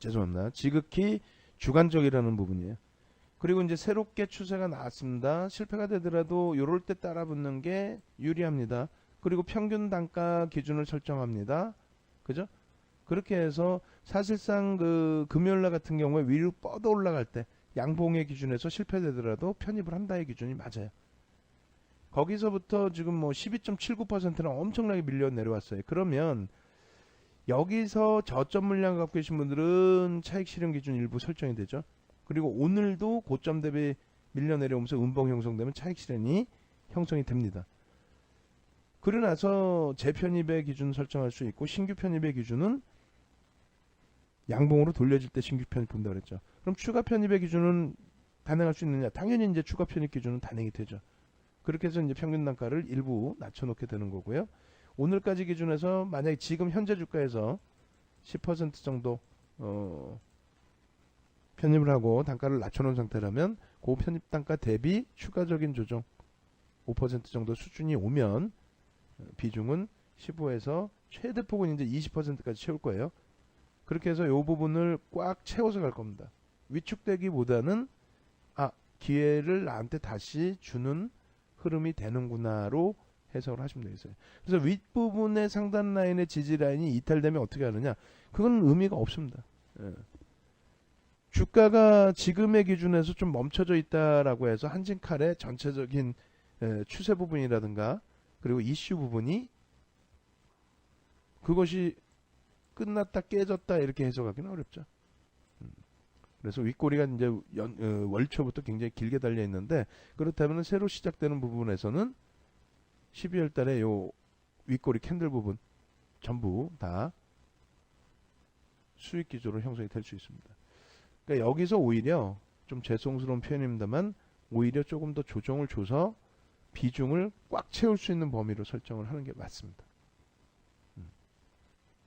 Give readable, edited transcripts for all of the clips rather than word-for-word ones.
죄송합니다. 지극히 주관적이라는 부분이에요. 그리고 이제 새롭게 추세가 나왔습니다. 실패가 되더라도 요럴 때 따라 붙는 게 유리합니다. 그리고 평균 단가 기준을 설정합니다. 그죠? 그렇게 해서 사실상 그 금요일날 같은 경우에 위로 뻗어 올라갈 때 양봉의 기준에서 실패되더라도 편입을 한다의 기준이 맞아요. 거기서부터 지금 뭐 12.79%나 엄청나게 밀려 내려왔어요. 그러면 여기서 저점 물량 갖고 계신 분들은 차익 실현 기준 일부 설정이 되죠. 그리고 오늘도 고점 대비 밀려 내려오면서 음봉 형성되면 차익 실현이 형성이 됩니다. 그러고 나서 재편입의 기준 설정할 수 있고 신규 편입의 기준은 양봉으로 돌려질 때 신규 편입 본다 그랬죠. 그럼 추가 편입의 기준은 단행할 수 있느냐? 당연히 이제 추가 편입 기준은 단행이 되죠. 그렇게 해서 이제 평균 단가를 일부 낮춰놓게 되는 거고요. 오늘까지 기준에서 만약에 지금 현재 주가에서 10% 정도 편입을 하고 단가를 낮춰놓은 상태라면 그 편입 단가 대비 추가적인 조정 5% 정도 수준이 오면 비중은 15에서 최대폭은 이제 20%까지 채울 거예요. 그렇게 해서 이 부분을 꽉 채워서 갈 겁니다. 위축되기보다는 기회를 나한테 다시 주는 흐름이 되는구나로 해석을 하시면 되겠어요. 그래서 윗부분의 상단 라인의 지지 라인이 이탈되면 어떻게 하느냐? 그건 의미가 없습니다. 주가가 지금의 기준에서 좀 멈춰져 있다라고 해서 한진칼의 전체적인 추세 부분이라든가 그리고 이슈 부분이 그것이 끝났다 깨졌다 이렇게 해석하기는 어렵죠. 그래서 윗꼬리가 이제 월초부터 굉장히 길게 달려 있는데 그렇다면 새로 시작되는 부분에서는 12월 달에 요 윗꼬리 캔들 부분 전부 다 수익 기조로 형성이 될 수 있습니다. 그러니까 여기서 오히려 좀 죄송스러운 표현입니다만 오히려 조금 더 조정을 줘서 비중을 꽉 채울 수 있는 범위로 설정을 하는 게 맞습니다.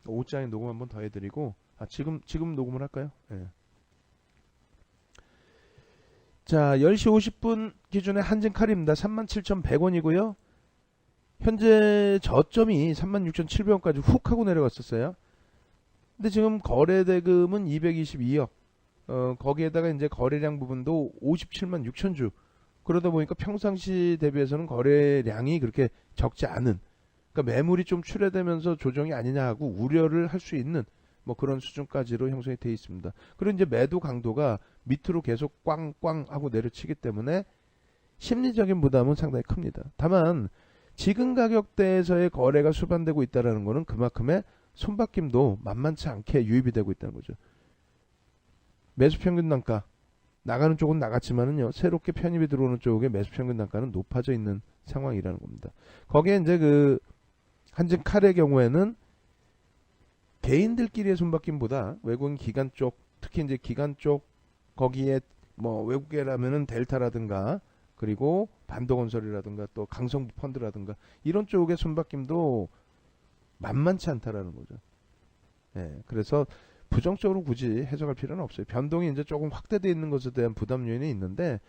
5장에 녹음 한번 더 해드리고 지금 녹음을 할까요? 네. 자 10시 50분 기준에 한진칼입니다. 37,100원이고요. 현재 저점이 36,700원까지 훅 하고 내려갔었어요. 근데 지금 거래 대금은 222억. 거기에다가 이제 거래량 부분도 57만 6천 주. 그러다 보니까 평상시 대비해서는 거래량이 그렇게 적지 않은. 그러니까 매물이 좀 출회되면서 조정이 아니냐 하고 우려를 할 수 있는 뭐 그런 수준까지로 형성이 되어 있습니다. 그리고 이제 매도 강도가 밑으로 계속 꽝꽝 하고 내려치기 때문에 심리적인 부담은 상당히 큽니다. 다만 지금 가격대에서의 거래가 수반되고 있다는 것은 그만큼의 손바뀜도 만만치 않게 유입이 되고 있다는 거죠. 매수 평균 단가 나가는 쪽은 나갔지만은요 새롭게 편입이 들어오는 쪽에 매수 평균 단가는 높아져 있는 상황이라는 겁니다. 거기에 이제 그 한진칼의 경우에는 개인들끼리의 손바뀜보다 외국인 기관 쪽 특히 이제 기관 쪽 거기에 뭐 외국계라면은 델타라든가 그리고 반도건설이라든가 또 강성부 펀드라든가 이런 쪽의 손바뀜도 만만치 않다라는 거죠. 예, 그래서 부정적으로 굳이 해석할 필요는 없어요. 변동이 이제 조금 확대되어 있는 것에 대한 부담 요인이 있는데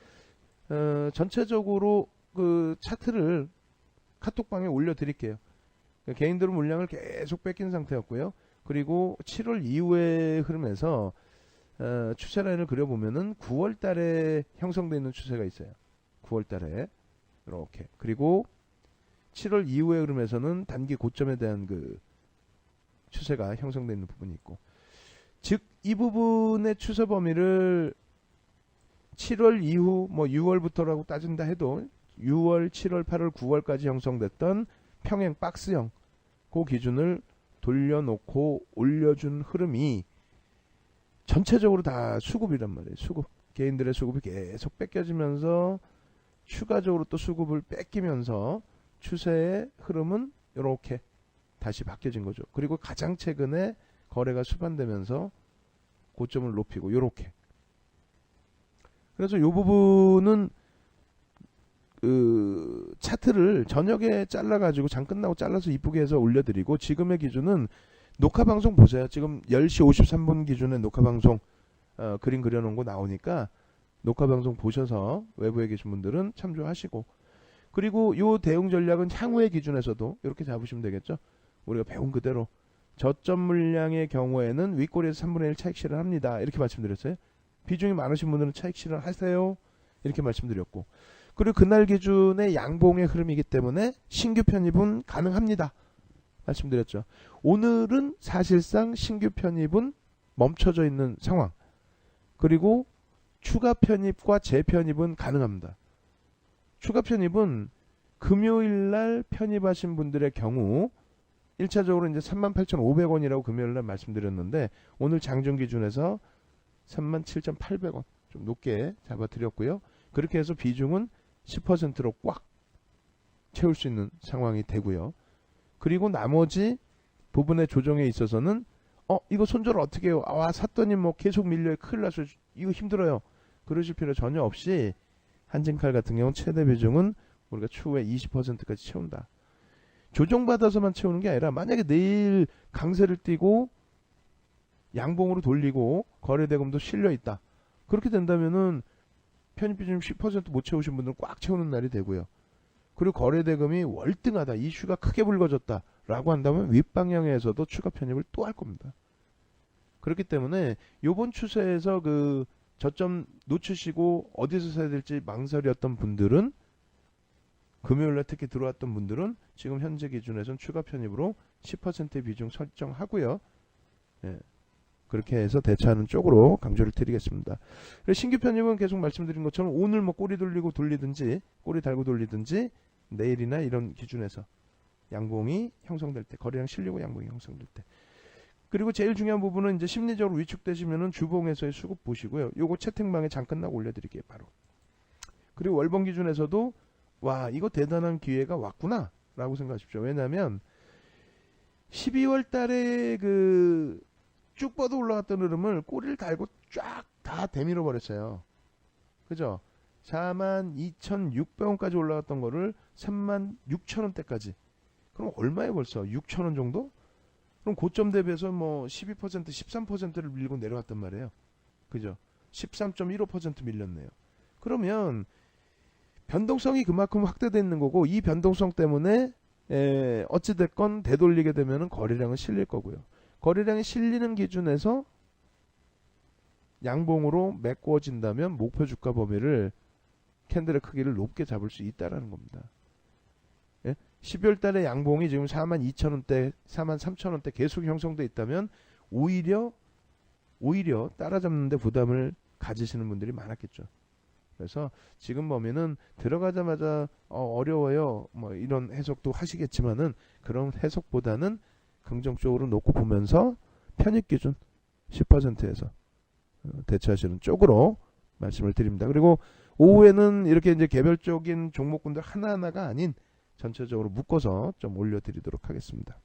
전체적으로 그 차트를 카톡방에 올려드릴게요. 그러니까 개인들은 물량을 계속 뺏긴 상태였고요. 그리고 7월 이후의 흐름에서 추세 라인을 그려보면은 9월 달에 형성되어 있는 추세가 있어요. 9월 달에 이렇게. 그리고 7월 이후의 흐름에서는 단기 고점에 대한 그 추세가 형성되어 있는 부분이 있고, 즉 이 부분의 추세 범위를 7월 이후 뭐 6월부터라고 따진다 해도 6월, 7월, 8월, 9월까지 형성됐던 평행 박스형 그 기준을 돌려놓고 올려준 흐름이 전체적으로 다 수급이란 말이에요. 수급. 개인들의 수급이 계속 뺏겨지면서 추가적으로 또 수급을 뺏기면서 추세의 흐름은 이렇게 다시 바뀌어진 거죠. 그리고 가장 최근에 거래가 수반되면서 고점을 높이고 이렇게. 그래서 이 부분은 그 차트를 저녁에 잘라가지고 장 끝나고 잘라서 이쁘게 해서 올려드리고, 지금의 기준은 녹화방송 보세요. 지금 10시 53분 기준에 녹화방송 그림 그려놓은 거 나오니까 녹화방송 보셔서 외부에 계신 분들은 참조하시고, 그리고 요 대응 전략은 향후의 기준에서도 이렇게 잡으시면 되겠죠. 우리가 배운 그대로 저점 물량의 경우에는 윗꼬리에서 3분의 1 차익 실현합니다. 이렇게 말씀드렸어요. 비중이 많으신 분들은 차익 실현하세요. 이렇게 말씀드렸고, 그리고 그날 기준의 양봉의 흐름이기 때문에 신규 편입은 가능합니다. 말씀드렸죠. 오늘은 사실상 신규 편입은 멈춰져 있는 상황. 그리고 추가 편입과 재편입은 가능합니다. 추가 편입은 금요일날 편입하신 분들의 경우 1차적으로 이제 38,500원이라고 금요일날 말씀드렸는데, 오늘 장중 기준에서 37,800원 좀 높게 잡아드렸고요. 그렇게 해서 비중은 10%로 꽉 채울 수 있는 상황이 되고요. 그리고 나머지 부분의 조정에 있어서는 이거 손절 어떻게 해요? 샀더니 뭐 계속 밀려요. 큰일 났어요. 이거 힘들어요. 그러실 필요 전혀 없이 한진칼 같은 경우는 최대 비중은 우리가 추후에 20%까지 채운다. 조정받아서만 채우는 게 아니라 만약에 내일 강세를 띄고 양봉으로 돌리고 거래대금도 실려 있다. 그렇게 된다면은 편입비중 10% 못 채우신 분들은 꽉 채우는 날이 되고요. 그리고 거래대금이 월등하다, 이슈가 크게 불거졌다 라고 한다면 윗방향에서도 추가 편입을 또 할 겁니다. 그렇기 때문에 요번 추세에서 그 저점 놓치시고 어디서 사야 될지 망설였던 분들은, 금요일날 특히 들어왔던 분들은 지금 현재 기준에서는 추가 편입으로 10%의 비중 설정하고요. 예, 그렇게 해서 대처하는 쪽으로 강조를 드리겠습니다. 신규 편입은 계속 말씀드린 것처럼 오늘 뭐 꼬리 돌리고 돌리든지 꼬리 달고 돌리든지 내일이나 이런 기준에서 양봉이 형성될 때, 거래량 실리고 양봉이 형성될 때. 그리고 제일 중요한 부분은 이제 심리적으로 위축되시면은 주봉에서의 수급 보시고요. 요거 채팅방에 장 끝나고 올려드릴게요, 바로. 그리고 월봉 기준에서도 와, 이거 대단한 기회가 왔구나 라고 생각하십시오. 왜냐하면 12월 달에 그 쭉 뻗어 올라갔던 흐름을 꼬리를 달고 쫙 다 대밀어 버렸어요. 그죠? 42,600원까지 올라갔던 거를 36,000원대까지. 그럼 얼마에 벌써? 6,000원 정도? 그럼 고점 대비해서 뭐 12%, 13%를 밀고 내려갔단 말이에요. 그죠? 13.15% 밀렸네요. 그러면 변동성이 그만큼 확대되어 있는 거고, 이 변동성 때문에 어찌됐건 되돌리게 되면 거래량은 실릴 거고요. 거래량이 실리는 기준에서 양봉으로 메꿔진다면 목표 주가 범위를, 캔들의 크기를 높게 잡을 수 있다는 겁니다. 예? 12월 달에 양봉이 지금 42,000원대, 43,000원대 계속 형성돼 있다면 오히려 따라잡는 데 부담을 가지시는 분들이 많았겠죠. 그래서 지금 보면은 들어가자마자 어려워요, 뭐 이런 해석도 하시겠지만은, 그런 해석보다는 긍정적으로 놓고 보면서 편입 기준 10%에서 대처하시는 쪽으로 말씀을 드립니다. 그리고 오후에는 이렇게 이제 개별적인 종목군들 하나하나가 아닌 전체적으로 묶어서 좀 올려드리도록 하겠습니다.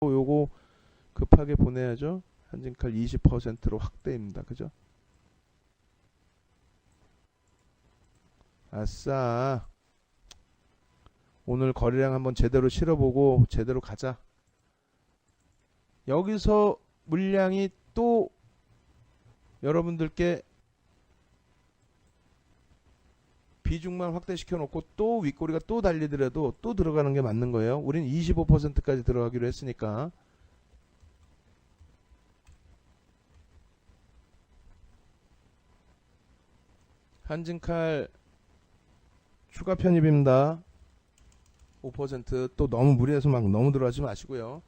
요거 급하게 보내야죠. 한진칼 20%로 확대입니다. 그죠? 아싸, 오늘 거래량 한번 제대로 실어보고 제대로 가자. 여기서 물량이 또 여러분들께 비중만 확대시켜 놓고 또 윗꼬리가 또 달리더라도 또 들어가는 게 맞는 거예요. 우리는 25%까지 들어가기로 했으니까. 한진칼 추가 편입입니다. 5%또 너무 무리해서 막 너무 들어가지 마시고요.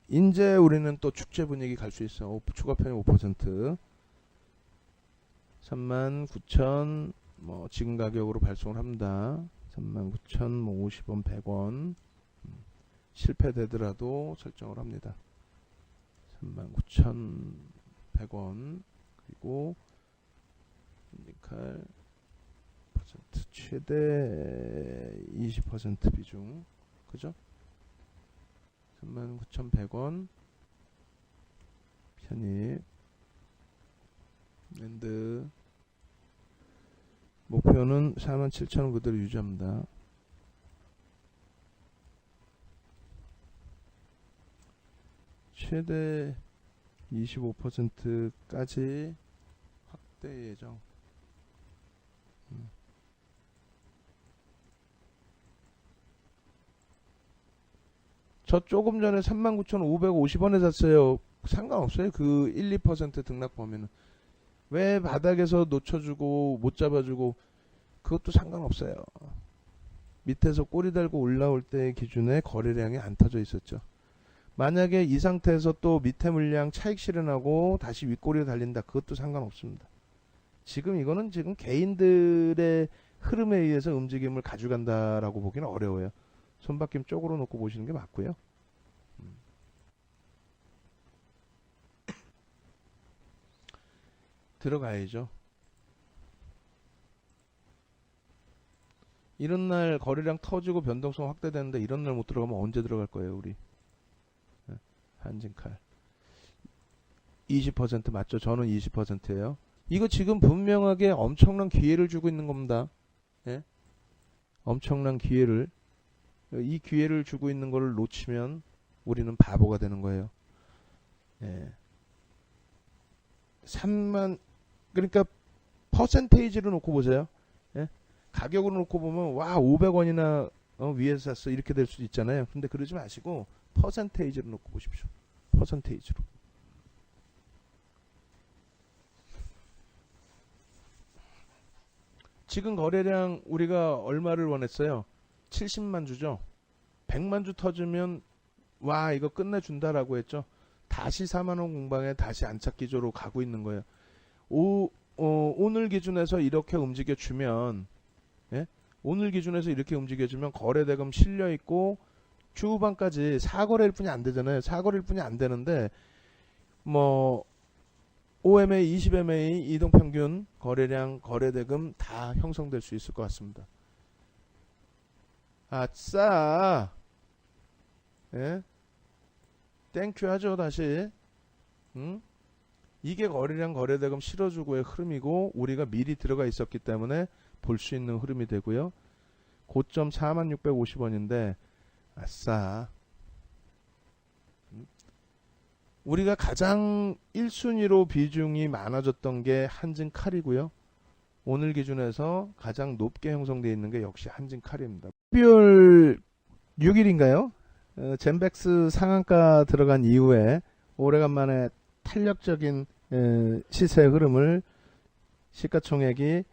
이제 우리는 또 축제 분위기 갈 수 있어. 추가 편입 5%. 39,000 뭐 지금 가격으로 발송을 합니다. 39,000 뭐 50원 100원 실패되더라도 설정을 합니다. 39,100원. 그리고 한진칼 최대 20% 비중, 그죠? 39,100원 편입. 랜드 목표는 47,000원 그대로 유지합니다. 최대 25%까지 확대 예정. 저 조금 전에 39,550원에 샀어요. 상관없어요. 그 1, 2% 등락 보면은. 왜 바닥에서 놓쳐주고 못 잡아주고 그것도 상관없어요. 밑에서 꼬리 달고 올라올 때 기준에 거래량이 안 터져 있었죠. 만약에 이 상태에서 또 밑에 물량 차익 실현하고 다시 윗꼬리로 달린다. 그것도 상관없습니다. 지금 이거는 지금 개인들의 흐름에 의해서 움직임을 가져간다라고 보기는 어려워요. 손바뀜 쪽으로 놓고 보시는 게 맞고요. 들어가야죠. 이런 날 거래량 터지고 변동성 확대되는데 이런 날 못 들어가면 언제 들어갈 거예요, 우리? 한진칼 20% 맞죠? 저는 20%예요. 이거 지금 분명하게 엄청난 기회를 주고 있는 겁니다. 예? 엄청난 기회를, 이 기회를 주고 있는 걸 놓치면 우리는 바보가 되는 거예요. 예. 3만, 그러니까 퍼센테이지로 놓고 보세요. 예? 가격으로 놓고 보면 와 500원이나 위에서 샀어 이렇게 될 수도 있잖아요. 근데 그러지 마시고 퍼센테이지로 놓고 보십시오. 퍼센테이지로. 지금 거래량 우리가 얼마를 원했어요? 70만 주죠. 100만 주 터지면 와 이거 끝내준다라고 했죠. 다시 4만원 공방에 다시 안착 기조로 가고 있는 거예요. 오늘 기준에서 이렇게 움직여주면, 예? 오늘 기준에서 이렇게 움직여주면 거래대금 실려있고 주후반까지 4거래일 뿐이 안 되잖아요. 4거래일 뿐이 안 되는데 뭐 OMA, 20MA, 이동평균, 거래량, 거래대금 다 형성될 수 있을 것 같습니다. 아싸! 예? 땡큐 하죠, 다시. 응? 이게 거래량, 거래대금 실어주고의 흐름이고, 우리가 미리 들어가 있었기 때문에 볼 수 있는 흐름이 되고요. 고점 4650원인데, 아싸. 우리가 가장 1순위로 비중이 많아졌던 게 한진칼이고요. 오늘 기준에서 가장 높게 형성되어 있는 게 역시 한진칼입니다. 12월 6일인가요? 젠백스 상한가 들어간 이후에 오래간만에 탄력적인 시세 흐름을 시가총액이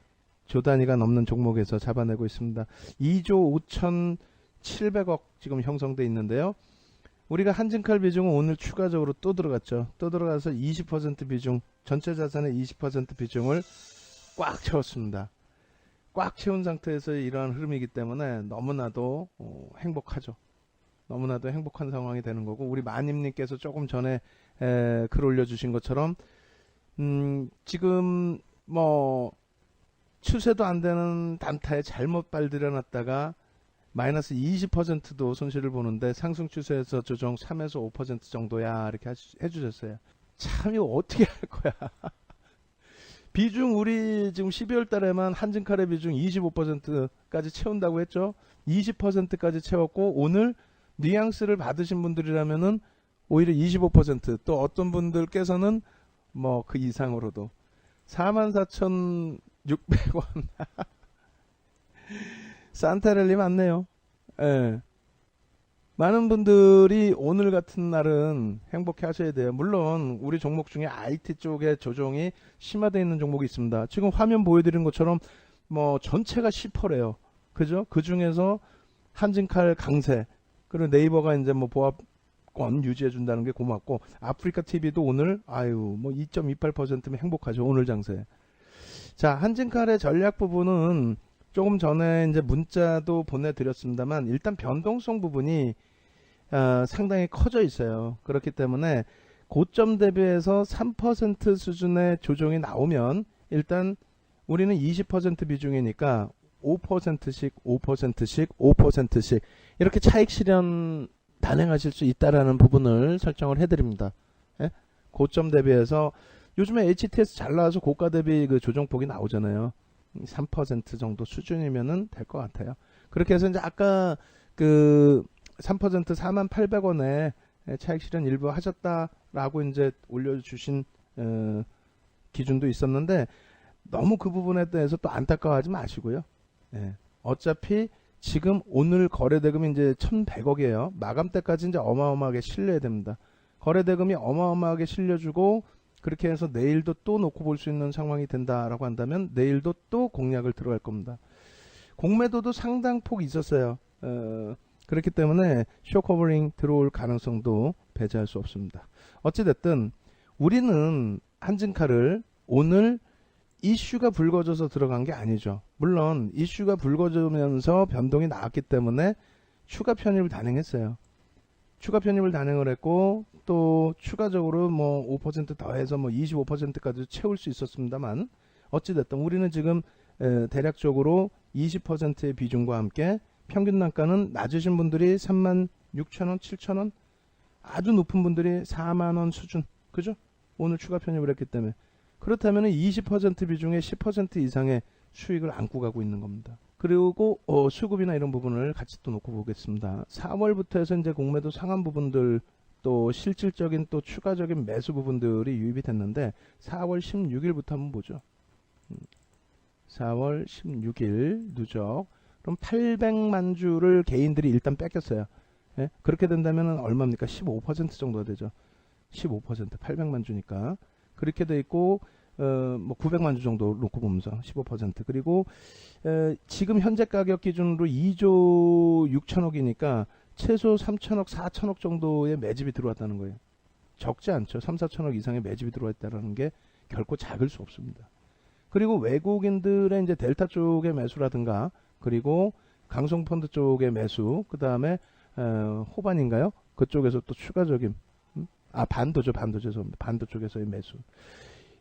조 단위가 넘는 종목에서 잡아내고 있습니다. 2조 5,700억 지금 형성되어 있는데요. 우리가 한진칼 비중은 오늘 추가적으로 또 들어갔죠. 또 들어가서 20% 비중, 전체 자산의 20% 비중을 꽉 채웠습니다. 꽉 채운 상태에서 이러한 흐름이기 때문에 너무나도 행복하죠. 너무나도 행복한 상황이 되는 거고, 우리 마님님께서 조금 전에 글 올려주신 것처럼 지금 뭐 추세도 안 되는 단타에 잘못 발들여놨다가 마이너스 20%도 손실을 보는데 상승 추세에서 조정 3에서 5% 정도야 이렇게 해주셨어요. 참 이거 어떻게 할 거야. 비중 우리 지금 12월 달에만 한진칼의 비중 25%까지 채운다고 했죠. 20%까지 채웠고 오늘 뉘앙스를 받으신 분들이라면은 오히려 25%또 어떤 분들께서는 뭐 그 이상으로도 44,600원 산타랠리 맞네요. 예. 많은 분들이 오늘 같은 날은 행복해 하셔야 돼요. 물론 우리 종목 중에 IT 쪽에 조정이 심화되어 있는 종목이 있습니다. 지금 화면 보여드린 것처럼 뭐 전체가 10%래요. 그죠? 그 중에서 한진칼 강세, 그리고 네이버가 이제 뭐 보합권 유지해 준다는 게 고맙고, 아프리카 TV도 오늘 뭐 2.28%면 행복하죠. 오늘 장세. 자, 한진칼의 전략 부분은 조금 전에 이제 문자도 보내드렸습니다만 일단 변동성 부분이 상당히 커져 있어요. 그렇기 때문에 고점 대비해서 3% 수준의 조정이 나오면 일단 우리는 20% 비중이니까 5%씩 5%씩 5%씩 이렇게 차익 실현 단행하실 수 있다라는 부분을 설정을 해드립니다. 예? 고점 대비해서 요즘에 HTS 잘 나와서 고가 대비 그 조정폭이 나오잖아요. 3% 정도 수준이면은 될 것 같아요. 그렇게 해서 이제 아까 그 3% 48,000원에 차익 실현 일부 하셨다라고 이제 올려주신 기준도 있었는데 너무 그 부분에 대해서 또 안타까워하지 마시고요. 예. 어차피 지금 오늘 거래대금이 이제 1100억이에요. 마감 때까지 이제 어마어마하게 실려야 됩니다. 거래대금이 어마어마하게 실려주고 그렇게 해서 내일도 또 놓고 볼 수 있는 상황이 된다라고 한다면 내일도 또 공략을 들어갈 겁니다. 공매도도 상당폭 있었어요. 그렇기 때문에 쇼커버링 들어올 가능성도 배제할 수 없습니다. 어찌됐든 우리는 한진카를 오늘 이슈가 불거져서 들어간 게 아니죠. 물론 이슈가 불거지면서 변동이 나왔기 때문에 추가 편입을 단행했어요. 추가 편입을 단행을 했고 또 추가적으로 뭐 5% 더해서 뭐 25%까지 채울 수 있었습니다만 어찌됐든 우리는 지금 대략적으로 20%의 비중과 함께 평균 단가는 낮으신 분들이 36,000원, 7,000원, 아주 높은 분들이 4만원 수준, 그죠? 오늘 추가 편입을 했기 때문에 그렇다면 20% 비중의 10% 이상의 수익을 안고 가고 있는 겁니다. 그리고 수급이나 이런 부분을 같이 또 놓고 보겠습니다. 4월부터 해서 이제 공매도 상한 부분들 또 실질적인 또 추가적인 매수 부분들이 유입이 됐는데 4월 16일부터 한번 보죠. 4월 16일 누적 그럼 800만 주를 개인들이 일단 뺏겼어요. 예? 그렇게 된다면 얼마입니까? 15% 정도가 되죠. 15% 800만 주니까 그렇게 돼 있고 뭐 900만 주 정도 놓고 보면서 15% 그리고 지금 현재 가격 기준으로 2조 6천억이니까 최소 3천억 4천억 정도의 매집이 들어왔다는 거예요. 적지 않죠. 3, 4천억 이상의 매집이 들어왔다는 게 결코 작을 수 없습니다. 그리고 외국인들의 이제 델타 쪽의 매수라든가 그리고 강성펀드 쪽의 매수 그 다음에 호반인가요? 그쪽에서 또 추가적인 반도죠. 죄송합니다. 반도 쪽에서의 매수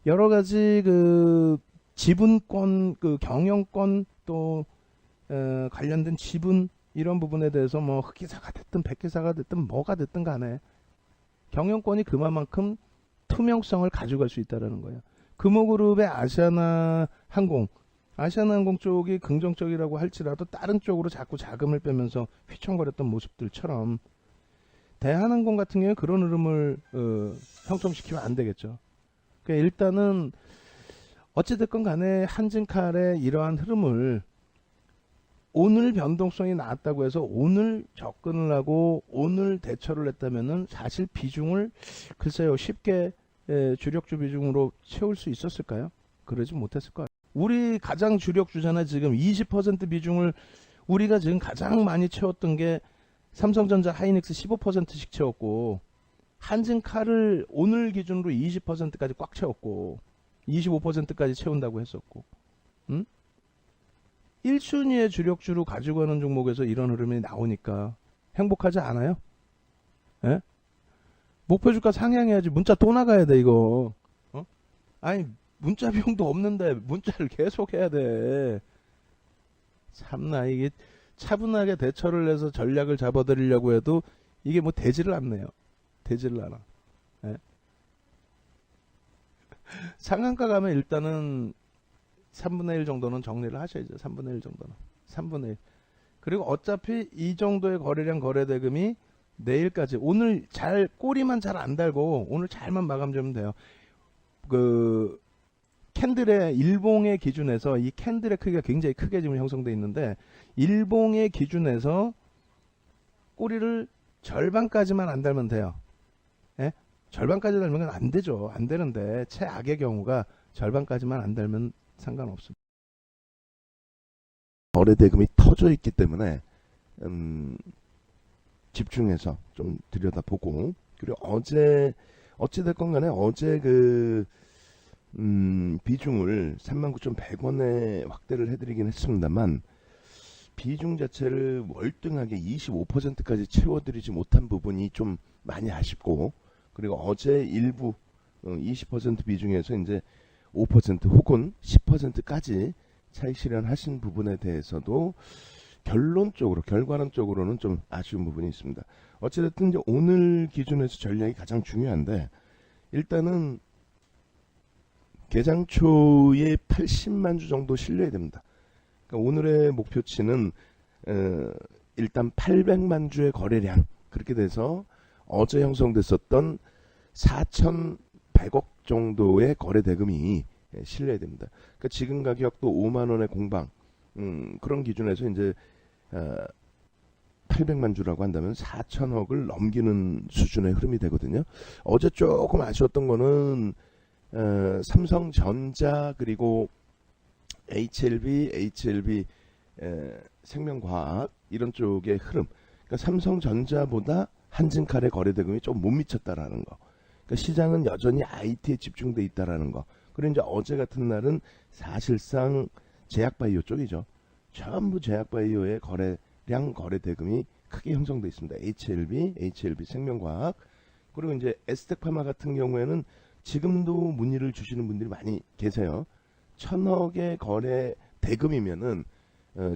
여러 가지 그 지분권 그 경영권 또 관련된 지분 이런 부분에 대해서 뭐 흑기사가 됐든 백기사가 됐든 뭐가 됐든 간에 경영권이 그만큼 투명성을 가져갈 수 있다는 거예요. 금호그룹의 아시아나항공 쪽이 긍정적이라고 할지라도 다른 쪽으로 자꾸 자금을 빼면서 휘청거렸던 모습들처럼 대한항공 같은 경우에 그런 흐름을 형성시키면 안 되겠죠. 그러니까 일단은 어찌됐건 간에 한진칼의 이러한 흐름을 오늘 변동성이 나왔다고 해서 오늘 접근을 하고 오늘 대처를 했다면은 사실 비중을 글쎄요 쉽게 주력주 비중으로 채울 수 있었을까요? 그러지 못했을 거예요. 우리 가장 주력주잖아. 지금 20% 비중을 우리가 지금 가장 많이 채웠던 게 삼성전자 하이닉스 15%씩 채웠고 한진칼을 오늘 기준으로 20%까지 꽉 채웠고 25%까지 채운다고 했었고 1순위의 주력주로 가지고 가는 종목에서 이런 흐름이 나오니까 행복하지 않아요? 예? 목표주가 상향해야지. 문자 또 나가야 돼 이거. 아니 문자 비용도 없는데 문자를 계속 해야 돼. 참나 이게 차분하게 대처를 해서 전략을 잡아드리려고 해도 이게 뭐 되지를 않네요. 되지를 않아. 예? 상한가 가면 일단은 3분의 1 정도는 정리를 하셔야죠. 3분의 1 정도는. 3분의 1. 그리고 어차피 이 정도의 거래량 거래대금이 내일까지 오늘 잘 꼬리만 잘 안 달고 오늘 잘만 마감 주면 돼요. 그 캔들의 일봉의 기준에서 이 캔들의 크기가 굉장히 크게 지금 형성되어 있는데 일봉의 기준에서 꼬리를 절반까지만 안 달면 돼요. 예? 절반까지 달면 안 되죠. 안 되는데 최악의 경우가 절반까지만 안 달면 상관없습니다. 거래대금이 터져 있기 때문에 집중해서 좀 들여다보고 그리고 어찌됐건 간에 어제 그 비중을 39,100원에 확대를 해드리긴 했습니다만 비중 자체를 월등하게 25%까지 채워드리지 못한 부분이 좀 많이 아쉽고 그리고 어제 일부 20% 비중에서 이제 5% 혹은 10%까지 차익 실현하신 부분에 대해서도 결과론적으로는 좀 아쉬운 부분이 있습니다. 어찌됐든 이제 오늘 기준에서 전략이 가장 중요한데 일단은 개장 초에 80만 주 정도 실려야 됩니다. 그러니까 오늘의 목표치는 일단 800만 주의 거래량 그렇게 돼서 어제 형성됐었던 4,100억 정도의 거래 대금이 실려야 됩니다. 그러니까 지금 가격도 5만 원의 공방 그런 기준에서 이제 800만 주라고 한다면 4천억을 넘기는 수준의 흐름이 되거든요. 어제 조금 아쉬웠던 거는 삼성전자 그리고 HLB 생명과학 이런 쪽의 흐름. 그러니까 삼성전자보다 한진칼의 거래 대금이 좀 못 미쳤다라는 거. 그러니까 시장은 여전히 IT에 집중돼 있다라는 거. 그리고 이제 어제 같은 날은 사실상 제약바이오 쪽이죠. 전부 제약바이오의 거래량 거래 대금이 크게 형성돼 있습니다. HLB 생명과학. 그리고 이제 에스텍파마 같은 경우에는 지금도 문의를 주시는 분들이 많이 계세요. 1000억의 거래 대금이면은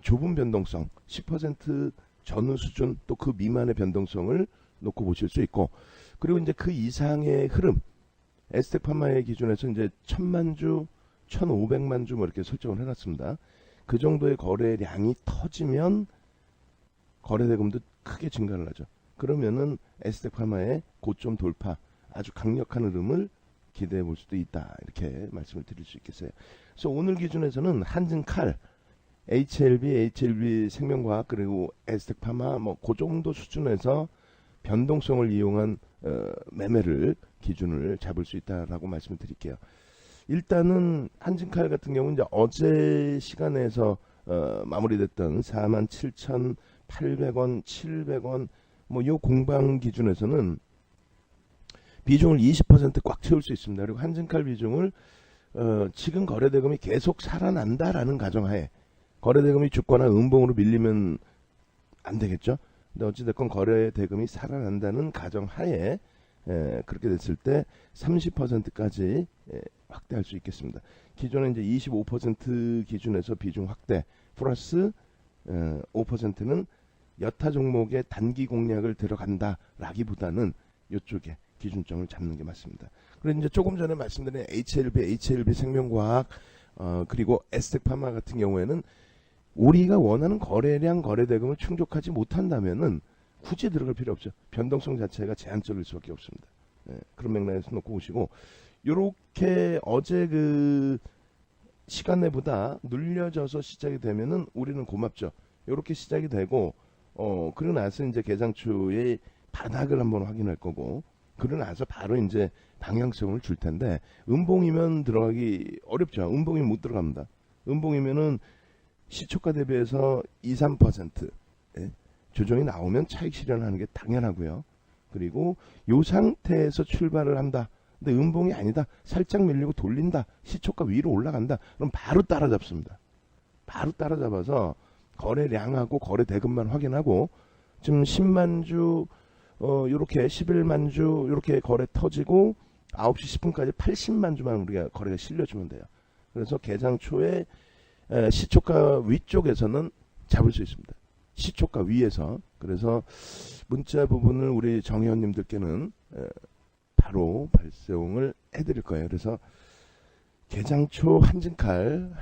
좁은 변동성 10% 전후 수준 또 그 미만의 변동성을 놓고 보실 수 있고, 그리고 이제 그 이상의 흐름 에스텍파마의 기준에서 이제 1000만 주 1500만 주 뭐 이렇게 설정을 해놨습니다. 그 정도의 거래량이 터지면 거래 대금도 크게 증가를 하죠. 그러면은 에스텍파마의 고점 돌파 아주 강력한 흐름을 기대해 볼 수도 있다, 이렇게 말씀을 드릴 수 있겠어요. 그래서 오늘 기준에서는 한진칼, HLB 생명과학 그리고 에스텍파마 뭐 그 정도 수준에서 변동성을 이용한 매매를 기준을 잡을 수 있다라고 말씀을 드릴게요. 일단은 한진칼 같은 경우는 이제 어제 시간에서 마무리됐던 47,800원, 700원 뭐 요 공방 기준에서는 비중을 20% 꽉 채울 수 있습니다. 그리고 한진칼 비중을 지금 거래대금이 계속 살아난다라는 가정하에, 거래대금이 죽거나 음봉으로 밀리면 안 되겠죠. 근데 어찌됐건 거래대금이 살아난다는 가정하에 그렇게 됐을 때 30%까지 확대할 수 있겠습니다. 기존에 이제 25% 기준에서 비중 확대 플러스 5%는 여타 종목의 단기 공략을 들어간다라기보다는 이쪽에 기준점을 잡는 게 맞습니다. 그리고 이제 조금 전에 말씀드린 HLB 생명과학 그리고 에스텍파마 같은 경우에는 우리가 원하는 거래량 거래대금을 충족하지 못한다면은 굳이 들어갈 필요 없죠. 변동성 자체가 제한적일 수밖에 없습니다. 그런 맥락에서 놓고 보시고, 요렇게 어제 그 시간 내보다 눌려져서 시작이 되면은 우리는 고맙죠. 요렇게 시작이 되고 그러고 나서 이제 개장추의 바닥을 한번 확인할 거고, 그러고 나서 바로 이제 방향성을 줄 텐데, 음봉이면 들어가기 어렵죠. 음봉이면 못 들어갑니다. 음봉이면은 시초가 대비해서 2, 3% 조정이 나오면 차익 실현하는 게 당연하고요. 그리고 요 상태에서 출발을 한다. 근데 음봉이 아니다. 살짝 밀리고 돌린다. 시초가 위로 올라간다. 그럼 바로 따라잡습니다. 바로 따라잡아서 거래량하고 거래 대금만 확인하고, 지금 10만 주 요렇게 11만 주 요렇게 거래 터지고 9시 10분까지 80만 주만 우리가 거래가 실려주면 돼요. 그래서 개장 초에 시초가 위쪽에서는 잡을 수 있습니다. 시초가 위에서. 그래서 문자 부분을 우리 정회원님들께는 바로 발송을 해드릴 거예요. 그래서 개장초 한진칼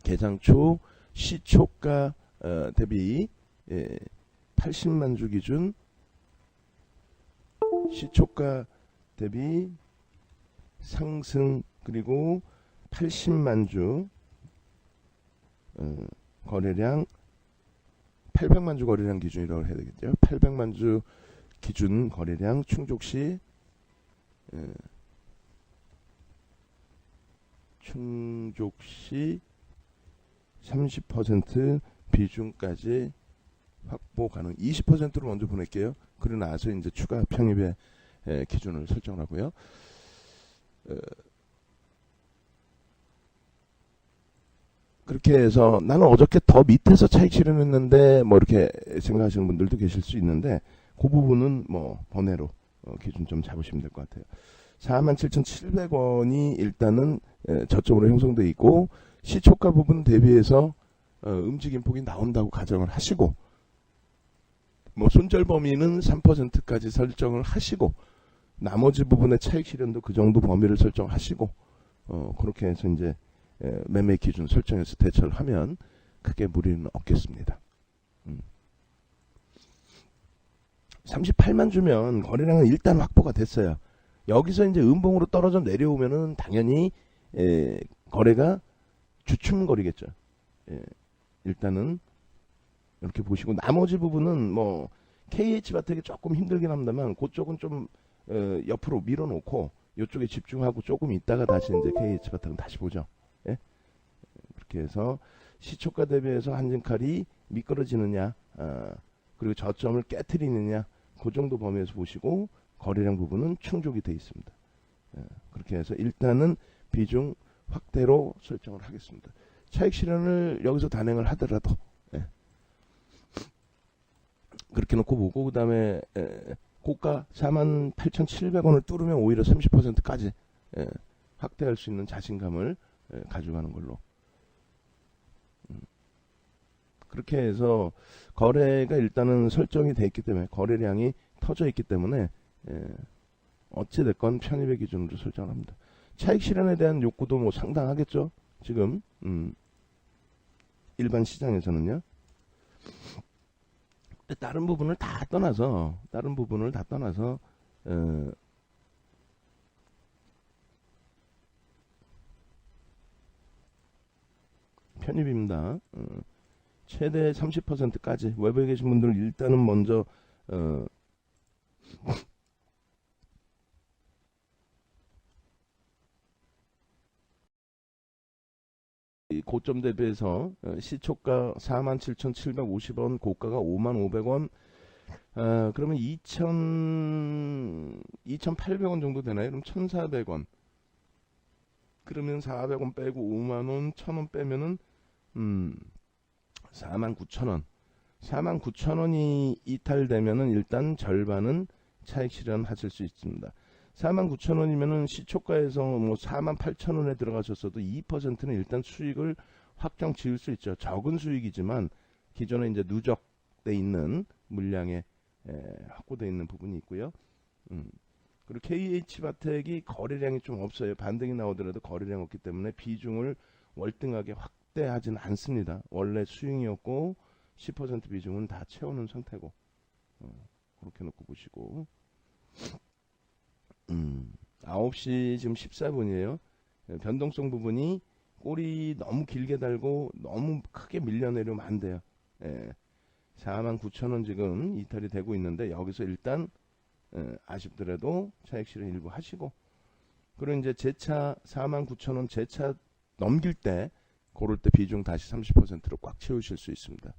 개장초 시초가 대비 80만 주 기준, 시초가 대비 상승, 그리고 80만 주 거래량 800만 주 거래량 기준이라고 해야 되겠죠. 800만 주 기준 거래량 충족 시 30% 비중까지 확보 가능. 20%로 먼저 보낼게요. 그러고 나서 이제 추가 편입의 기준을 설정하고요. 그렇게 해서 나는 어저께 더 밑에서 차익 실현했는데 뭐 이렇게 생각하시는 분들도 계실 수 있는데, 그 부분은 뭐 번외로 기준 좀 잡으시면 될 것 같아요. 47,700원이 일단은 저점으로 형성돼 있고, 시초가 부분 대비해서 움직임 폭이 나온다고 가정을 하시고, 뭐 손절 범위는 3%까지 설정을 하시고, 나머지 부분의 차익 실현도 그 정도 범위를 설정하시고, 그렇게 해서 이제 매매 기준 설정해서 대처를 하면 크게 무리는 없겠습니다. 38만 주면 거래량은 일단 확보가 됐어요. 여기서 이제 음봉으로 떨어져 내려오면은 당연히 거래가 주춤거리겠죠. 일단은 이렇게 보시고 나머지 부분은 뭐 KH바텍이 조금 힘들긴 합니다만 그쪽은 좀 옆으로 밀어놓고 이쪽에 집중하고 조금 있다가 다시 이제 KH바텍은 다시 보죠. 예? 그렇게 해서 시초가 대비해서 한진칼이 미끄러지느냐 그리고 저점을 깨트리느냐 그 정도 범위에서 보시고 거래량 부분은 충족이 되어 있습니다. 그렇게 해서 일단은 비중 확대로 설정을 하겠습니다. 차익 실현을 여기서 단행을 하더라도 그렇게 놓고 보고 그 다음에 고가 48,700원을 뚫으면 오히려 30%까지 확대할 수 있는 자신감을 가져가는 걸로 그렇게 해서 거래가 일단은 설정이 돼 있기 때문에 거래량이 터져 있기 때문에 어찌됐건 편입의 기준으로 설정을 합니다. 차익 실현에 대한 욕구도 뭐 상당하겠죠. 지금 일반 시장에서는요. 다른 부분을 다 떠나서 편입입니다. 최대 30%까지 외부에 계신 분들은 일단은 먼저 이 고점 대비해서 시초가 47,750원, 고가가 55,500원. 그러면 2,800원 정도 되나요? 그럼 1,400원. 그러면 400원 빼고 5만원, 1,000원 빼면은 49,000원. 49,000원이 이탈되면은 일단 절반은 차익 실현하실 수 있습니다. 49,000원이면은 시초가에서 뭐 48,000원에 들어가셨어도 2%는 일단 수익을 확정 지을 수 있죠. 적은 수익이지만 기존에 이제 누적돼 있는 물량에 확보돼 있는 부분이 있고요. 그리고 KH바텍이 거래량이 좀 없어요. 반등이 나오더라도 거래량 없기 때문에 비중을 월등하게 확대하지는 않습니다. 원래 수익이었고 10% 비중은 다 채우는 상태고 그렇게 놓고 보시고 9시 지금 14분이에요. 변동성 부분이 꼬리 너무 길게 달고 너무 크게 밀려내려면 안 돼요. 49,000원 지금 이탈이 되고 있는데 여기서 일단 아쉽더라도 차익 실현 일부 하시고 그리고 이제 재차 49,000원 재차 넘길 때 고를 때 비중 다시 30%로 꽉 채우실 수 있습니다.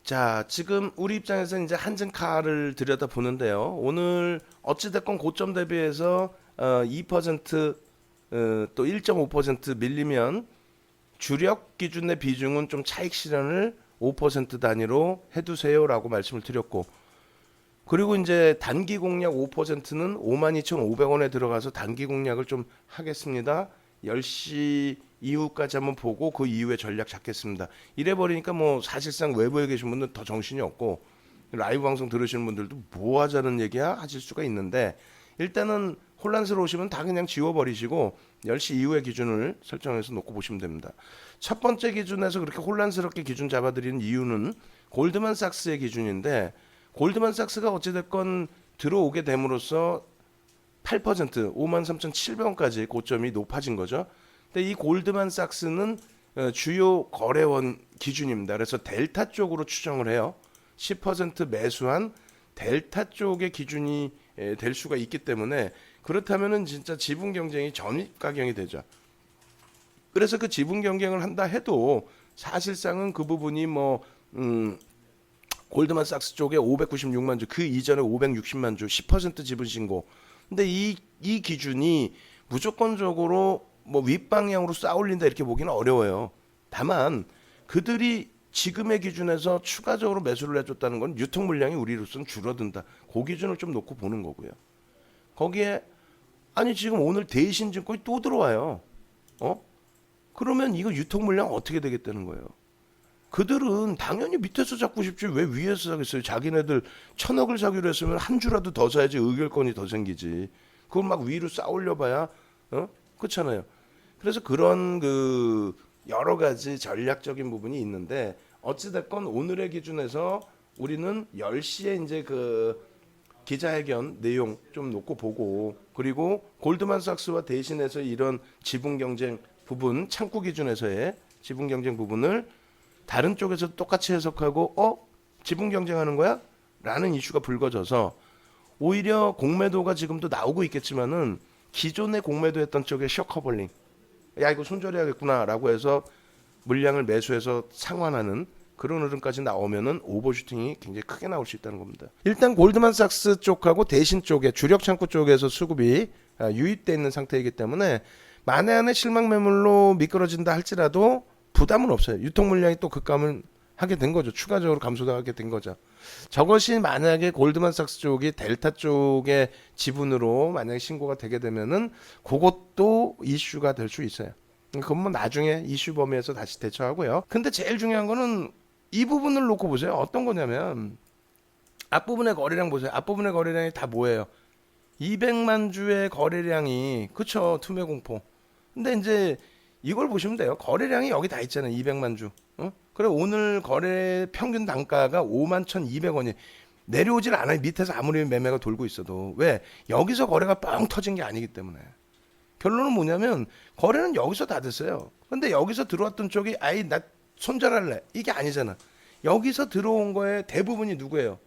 자, 지금 우리 입장에서 이제 한진칼을 들여다 보는데요. 오늘 어찌됐건 고점 대비해서 2% 또 1.5% 밀리면 주력 기준의 비중은 좀 차익 실현을 5% 단위로 해두세요라고 말씀을 드렸고, 그리고 이제 단기 공략 5%는 52,500원에 들어가서 단기 공략을 좀 하겠습니다. 10시 이후까지 한번 보고 그 이후에 전략 잡겠습니다. 이래 버리니까 뭐 사실상 외부에 계신 분들 더 정신이 없고 라이브 방송 들으시는 분들도 뭐 하자는 얘기야 하실 수가 있는데 일단은 혼란스러우시면 다 그냥 지워버리시고 10시 이후의 기준을 설정해서 놓고 보시면 됩니다. 첫 번째 기준에서 그렇게 혼란스럽게 기준 잡아드리는 이유는 골드만삭스의 기준인데 골드만삭스가 어찌됐건 들어오게 됨으로써 8% 53,700원까지 고점이 높아진 거죠. 근데 이 골드만삭스는 주요 거래원 기준입니다. 그래서 델타 쪽으로 추정을 해요. 10% 매수한 델타 쪽의 기준이 될 수가 있기 때문에 그렇다면은 진짜 지분 경쟁이 전입가경이 되죠. 그래서 그 지분 경쟁을 한다 해도 사실상은 그 부분이 뭐 골드만삭스 쪽에 596만 주, 그 이전에 560만 주, 10% 지분 신고. 근데 이 기준이 무조건적으로 뭐 윗방향으로 쌓아올린다 이렇게 보기는 어려워요. 다만 그들이 지금의 기준에서 추가적으로 매수를 해줬다는 건 유통 물량이 우리로서는 줄어든다. 그 기준을 좀 놓고 보는 거고요. 거기에 아니 지금 오늘 대신증권이 또 들어와요. 그러면 이거 유통 물량 어떻게 되겠다는 거예요. 그들은 당연히 밑에서 잡고 싶지 왜 위에서 사겠어요. 자기네들 1,000억을 사기로 했으면 한 주라도 더 사야지 의결권이 더 생기지. 그걸 막 위로 쌓아올려 봐야 그렇잖아요. 그래서 그런 그 여러 가지 전략적인 부분이 있는데 어찌됐건 오늘의 기준에서 우리는 10시에 이제 그 기자회견 내용 좀 놓고 보고 그리고 골드만삭스와 대신해서 이런 지분 경쟁 부분 창구 기준에서의 지분 경쟁 부분을 다른 쪽에서 똑같이 해석하고 지분 경쟁하는 거야? 라는 이슈가 불거져서 오히려 공매도가 지금도 나오고 있겠지만은 기존에 공매도했던 쪽에 셔커벌링, 야 이거 손절해야겠구나 라고 해서 물량을 매수해서 상환하는 그런 흐름까지 나오면은 오버슈팅이 굉장히 크게 나올 수 있다는 겁니다. 일단 골드만삭스 쪽하고 대신 쪽에 주력 창구 쪽에서 수급이 유입되어 있는 상태이기 때문에 만에 안에 실망 매물로 미끄러진다 할지라도 부담은 없어요. 유통 물량이 또 급감을 하게 된 거죠. 추가적으로 감소하게 된 거죠. 저것이 만약에 골드만삭스 쪽이 델타 쪽의 지분으로 만약에 신고가 되게 되면은 그것도 이슈가 될 수 있어요. 그건 뭐 나중에 이슈 범위에서 다시 대처하고요. 근데 제일 중요한 거는 이 부분을 놓고 보세요. 어떤 거냐면 앞부분의 거래량 보세요. 앞부분의 거래량이 다 뭐예요? 200만 주의 거래량이 그쵸 투매 공포. 근데 이제 이걸 보시면 돼요. 거래량이 여기 다 있잖아요. 200만 주. 그래 오늘 거래 평균 단가가 51,200원이 내려오질 않아요. 밑에서 아무리 매매가 돌고 있어도. 왜? 여기서 거래가 뻥 터진 게 아니기 때문에. 결론은 뭐냐면 거래는 여기서 다 됐어요. 근데 여기서 들어왔던 쪽이 아이 나 손절할래. 이게 아니잖아. 여기서 들어온 거에 대부분이 누구예요?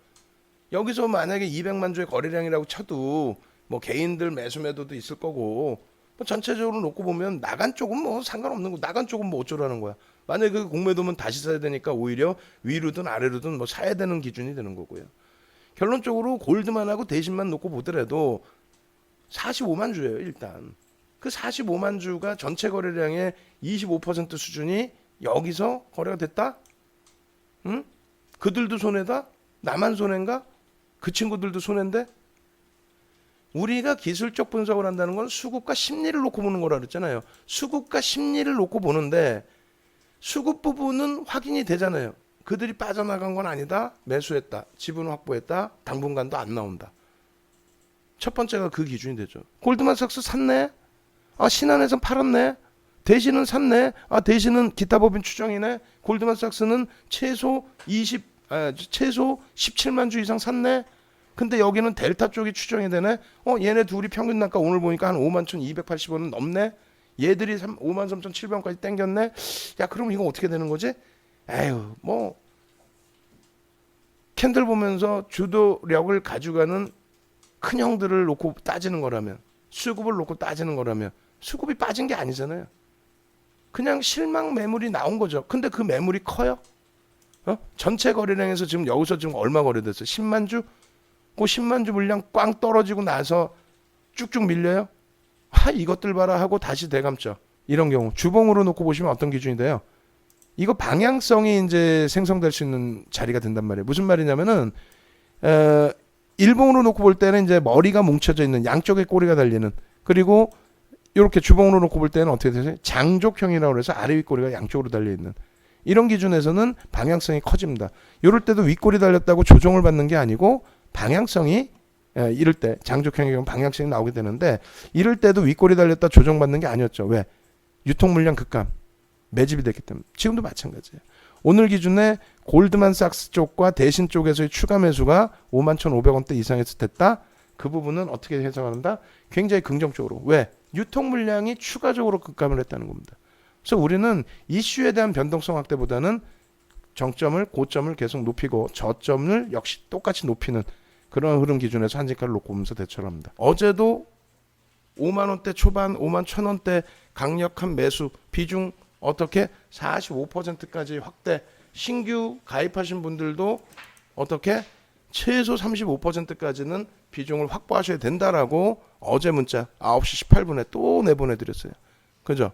여기서 만약에 200만 주의 거래량이라고 쳐도 뭐 개인들 매수 매도도 있을 거고 뭐 전체적으로 놓고 보면 나간 쪽은 뭐 상관없는 거. 나간 쪽은 뭐 어쩌라는 거야. 만약에 그 공매도면 다시 사야 되니까 오히려 위로든 아래로든 뭐 사야 되는 기준이 되는 거고요. 결론적으로 골드만하고 대신만 놓고 보더라도 45만 주예요. 일단. 그 45만 주가 전체 거래량의 25% 수준이 여기서 거래가 됐다? 응? 그들도 손해다? 나만 손해인가? 그 친구들도 손해인데? 우리가 기술적 분석을 한다는 건 수급과 심리를 놓고 보는 거라 그랬잖아요. 수급과 심리를 놓고 보는데 수급 부분은 확인이 되잖아요. 그들이 빠져나간 건 아니다. 매수했다. 지분 확보했다. 당분간도 안 나온다. 첫 번째가 그 기준이 되죠. 골드만삭스 샀네? 신한에선 팔았네? 대신은 샀네? 대신은 기타 법인 추정이네? 골드만삭스는 최소 17만 주 이상 샀네? 근데 여기는 델타 쪽이 추정이 되네? 얘네 둘이 평균 단가 오늘 보니까 한 51,280원은 넘네? 얘들이 53,700원까지 땡겼네? 야, 그럼 이거 어떻게 되는 거지? 에휴, 뭐, 캔들 보면서 주도력을 가져가는 큰 형들을 놓고 따지는 거라면, 수급을 놓고 따지는 거라면, 수급이 빠진 게 아니잖아요. 그냥 실망 매물이 나온 거죠. 근데 그 매물이 커요? 전체 거래량에서 지금 여기서 지금 얼마 거래됐어요? 10만 주? 그 10만 주 물량 꽝 떨어지고 나서 쭉쭉 밀려요? 이것들 봐라 하고 다시 대감죠. 이런 경우 주봉으로 놓고 보시면 어떤 기준이 돼요? 이거 방향성이 이제 생성될 수 있는 자리가 된단 말이에요. 무슨 말이냐면은 일봉으로 놓고 볼 때는 이제 머리가 뭉쳐져 있는 양쪽에 꼬리가 달리는, 그리고 이렇게 주봉으로 놓고 볼 때는 어떻게 되죠? 장족형이라고 해서 아래 윗꼬리가 양쪽으로 달려 있는 이런 기준에서는 방향성이 커집니다. 이럴 때도 윗꼬리 달렸다고 조정을 받는 게 아니고 방향성이 이럴 때 장족형의 경우 방향성이 나오게 되는데 이럴 때도 윗꼬리 달렸다 조정받는 게 아니었죠. 왜? 유통 물량 급감 매집이 됐기 때문에. 지금도 마찬가지예요. 오늘 기준에 골드만삭스 쪽과 대신 쪽에서의 추가 매수가 51,500원대 이상에서 됐다. 그 부분은 어떻게 해석한다? 굉장히 긍정적으로. 왜? 유통 물량이 추가적으로 급감을 했다는 겁니다. 그래서 우리는 이슈에 대한 변동성 확대보다는 정점을 고점을 계속 높이고 저점을 역시 똑같이 높이는 그런 흐름 기준에서 한진가를 놓고 보면서 대처를 합니다. 어제도 5만 원대 초반 5만 1,000원대 강력한 매수 비중 어떻게 45%까지 확대, 신규 가입하신 분들도 어떻게 최소 35%까지는 비중을 확보하셔야 된다라고 어제 문자 9시 18분에 또 내보내드렸어요. 그죠?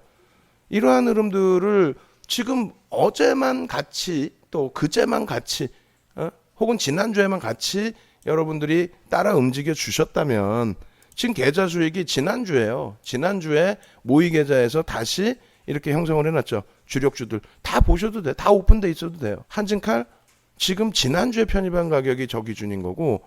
이러한 흐름들을 지금 어제만 같이 또 그제만 같이 혹은 지난주에만 같이 여러분들이 따라 움직여 주셨다면 지금 계좌 수익이 지난주에요. 지난주에 모의 계좌에서 다시 이렇게 형성을 해놨죠. 주력주들 다 보셔도 돼. 다 오픈돼 있어도 돼요. 한진칼 지금 지난주에 편입한 가격이 저 기준인 거고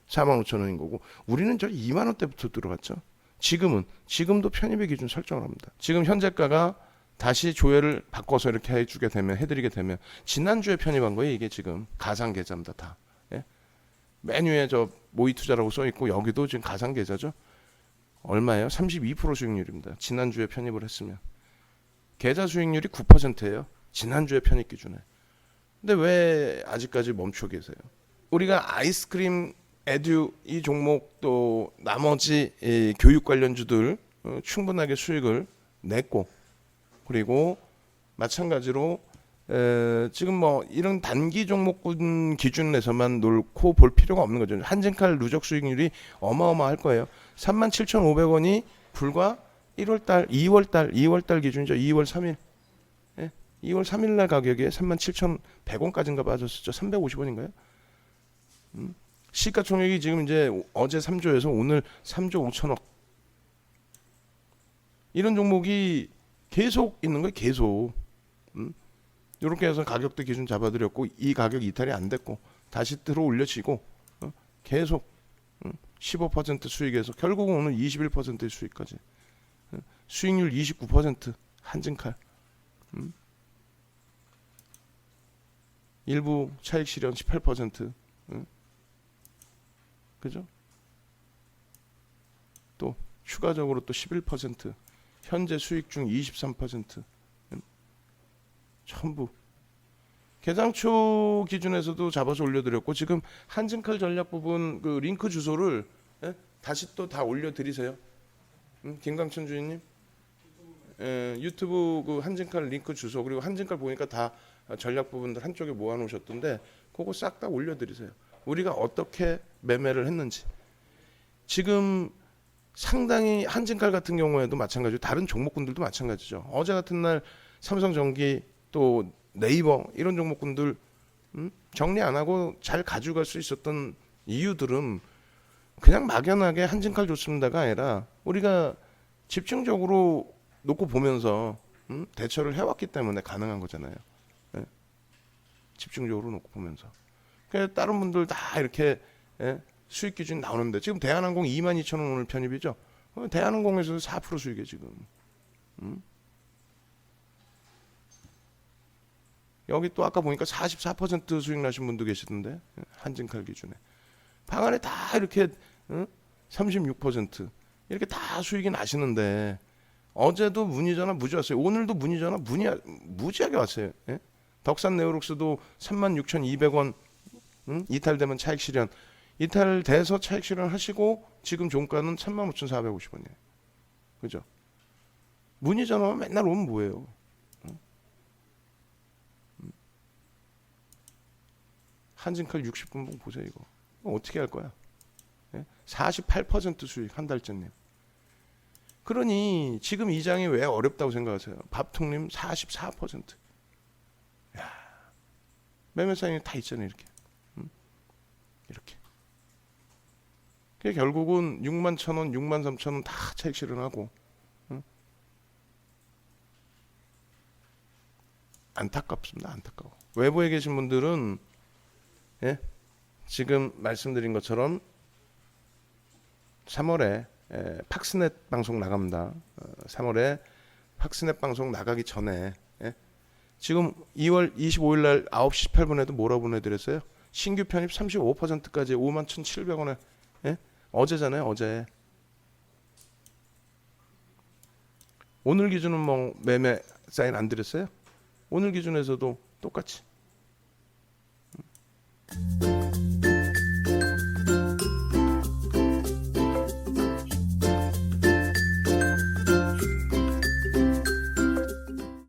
45,000원인 거고 우리는 저 2만 원대부터 들어갔죠. 지금도 편입의 기준 설정을 합니다. 지금 현재가가 다시 조회를 바꿔서 이렇게 해드리게 되면 지난주에 편입한 거예요. 이게 지금 가상 계좌입니다. 다. 메뉴에 저 모의 투자라고 써 있고 여기도 지금 가상 계좌죠. 얼마예요? 32% 수익률입니다. 지난주에 편입을 했으면. 계좌 수익률이 9%예요. 지난주에 편입 기준에. 근데 왜 아직까지 멈춰 계세요? 우리가 아이스크림, 에듀 이 종목 또 나머지 이 교육 관련주들 충분하게 수익을 냈고, 그리고 마찬가지로 지금 뭐 이런 단기 종목군 기준에서만 놓고 볼 필요가 없는 거죠. 한진칼 누적 수익률이 어마어마할 거예요. 37,500원이 불과 1월달, 2월달 기준이죠. 2월 3일. 2월 3일 날 가격에 37,100원까지인가 빠졌었죠. 350원인가요? 시가총액이 지금 이제 어제 3조에서 오늘 3조 5천억. 이런 종목이 계속 있는 거예요. 계속. 이렇게 해서 가격대 기준 잡아드렸고, 이 가격 이탈이 안 됐고 다시 들어 올려지고 계속 15% 수익에서 결국은 오늘 21%의 수익까지, 수익률 29%. 한진칼. 일부 차익 실현 18%. 그죠? 또 추가적으로 또 11%. 현재 수익 중 23%. 전부 개장초 기준에서도 잡아서 올려드렸고, 지금 한진칼 전략 부분 그 링크 주소를 다시 또 다 올려드리세요. 김강천 주인님, 유튜브 그 한진칼 링크 주소, 그리고 한진칼 보니까 다 전략 부분들 한쪽에 모아놓으셨던데 그거 싹 다 올려드리세요. 우리가 어떻게 매매를 했는지. 지금 상당히 한진칼 같은 경우에도 마찬가지고 다른 종목군들도 마찬가지죠. 어제 같은 날 삼성전기 또 네이버 이런 종목군들 정리 안 하고 잘 가져갈 수 있었던 이유들은 그냥 막연하게 한진칼 좋습니다가 아니라 우리가 집중적으로 놓고 보면서 대처를 해왔기 때문에 가능한 거잖아요. 예? 집중적으로 놓고 보면서. 그러니까 다른 분들 다 이렇게 수익 기준 나오는데 지금 대한항공 22,000원 오늘 편입이죠. 대한항공에서도 4% 수익이에요 지금. 여기 또 아까 보니까 44% 수익 나신 분도 계시던데, 한진칼 기준에 방 안에 다 이렇게 36% 이렇게 다 수익이 나시는데, 어제도 문의전화 무지 왔어요. 오늘도 문의전화 무지하게 왔어요. 예? 덕산 네오룩스도 36,200원 이탈되면 차익 실현, 이탈돼서 차익 실현 하시고 지금 종가는 35,450원이에요. 그죠? 문의전화 맨날 오면 뭐예요? 한진칼 60분봉 보세요. 이거 어떻게 할 거야? 48% 수익 한 달째님. 그러니 지금 이 장이 왜 어렵다고 생각하세요? 밥통님 44%. 야, 매매 사인이 다 있잖아요. 이렇게. 이렇게. 결국은 61,000원, 63,000원 다 차익 실현하고. 안타깝습니다. 안타까워. 외부에 계신 분들은 지금 말씀드린 것처럼 3월에 팍스넷 방송 나갑니다. 3월에 팍스넷 방송 나가기 전에 지금 2월 25일 날 9시 18분에도 뭐라 보내드렸어요? 신규 편입 35%까지 51,700원에 어제잖아요. 어제. 오늘 기준은 뭐 매매 사인 안 드렸어요? 오늘 기준에서도 똑같이.